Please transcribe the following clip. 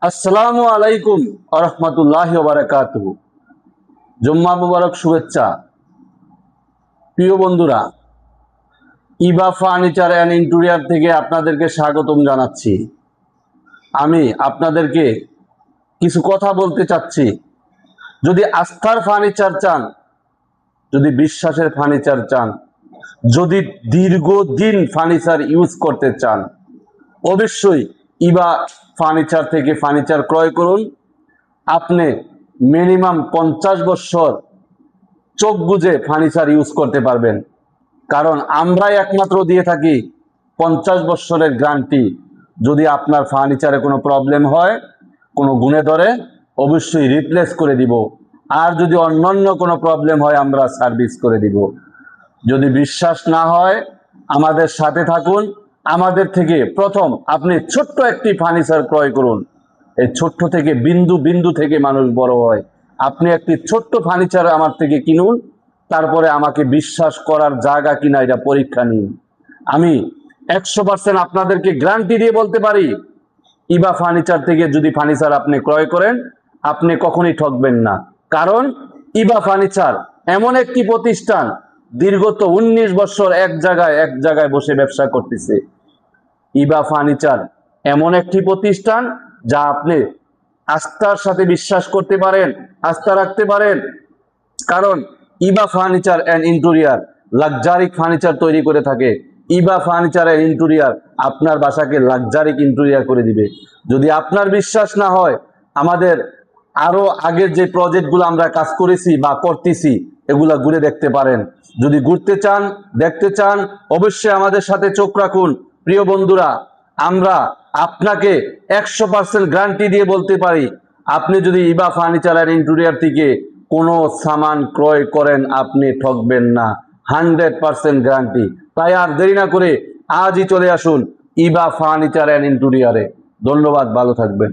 আসসালামু আলাইকুম আরহামতুল্লাহি ওয়া বারাকাতুহু। জুম্মা মুবারক, শুভেচ্ছা। প্রিয় বন্ধুরা, ইবা ফার্নিচার অ্যান্ড ইন্টেরিয়র থেকে আপনাদেরকে স্বাগতম জানাচ্ছি। আমি আপনাদেরকে কিছু কথা বলতে চাচ্ছি। যদি আস্থার ফার্নিচার চান, যদি বিশ্বাসের ফার্নিচার চান, যদি দীর্ঘদিন ফার্নিচার ইউজ করতে চান, অবশ্যই ইবা ফার্নিচার থেকে ফার্নিচার ক্রয় করুন। আপনি মিনিমাম 50 বছর চোখ বুঝে ফার্নিচার ইউজ করতে পারবেন, কারণ আমরাই একমাত্র দিয়ে থাকি 50 বছরের গ্যারান্টি। যদি আপনার ফার্নিচারে কোনো প্রবলেম হয়, কোনো গুণে ধরে, অবশ্যই রিপ্লেস করে দিব। আর যদি অন্যান্য কোনো প্রবলেম হয়, আমরা সার্ভিস করে দিব। যদি বিশ্বাস না হয়, আমাদের সাথে থাকুন। আমাদের থেকে প্রথম আপনি ছোট্ট একটি ফার্নিচার ক্রয় করুন। এই ছোট্ট থেকে বিন্দু বিন্দু থেকে মানুষ বড় হয়। আপনি একটি ছোট্ট ফার্নিচার আমার থেকে কিনুন, তারপরে আমাকে বিশ্বাস করার জায়গা কিনা এটা পরীক্ষা নিন। আমি 100% আপনাদেরকে গ্যারান্টি দিয়ে বলতে পারি, ইবা ফার্নিচার থেকে যদি ফার্নিচার আপনি ক্রয় করেন, আপনি কখনোই ঠকবেন না। কারণ ইবা ফার্নিচার এমন একটি প্রতিষ্ঠান, দীর্ঘত 19 বছর এক জায়গায় বসে ব্যবসা করতেছে। ইবা ফার্নিচার এমন একটি প্রতিষ্ঠান যা আপনি আস্থার সাথে বিশ্বাস করতে পারেন, আস্থা রাখতে পারেন। কারণ ইবা furniture and interior luxury furniture তৈরি করে থাকে। ইবা ফার্নিচার অ্যান্ড ইন্টেরিয়র আপনার বাসাকে লাক্সারিক ইন্টেরিয়র করে দিবে। যদি আপনার বিশ্বাস না হয়, আমাদের আরো আগের যে প্রজেক্টগুলো আমরা কাজ করেছি বা করতেছি, এগুলা ঘুরে দেখতে পারেন। যদি ঘুরতে চান, দেখতে চান, অবশ্যই আমাদের সাথে চোখ রাখুন। প্রিয় বন্ধুরা, আমরা আপনাকে 100% গ্যারান্টি দিয়ে বলতে পারি, আপনি যদি ইবা ফার্নিচার অ্যান্ড ইন্টেরিয়র থেকে কোনো সামান ক্রয় করেন, আপনি ঠকবেন না। 100% গ্যারান্টি। তাই আর দেরি না করে আজই চলে আসুন ইবা ফার্নিচার অ্যান্ড ইন্টেরিয়রে। ধন্যবাদ, ভালো থাকবেন।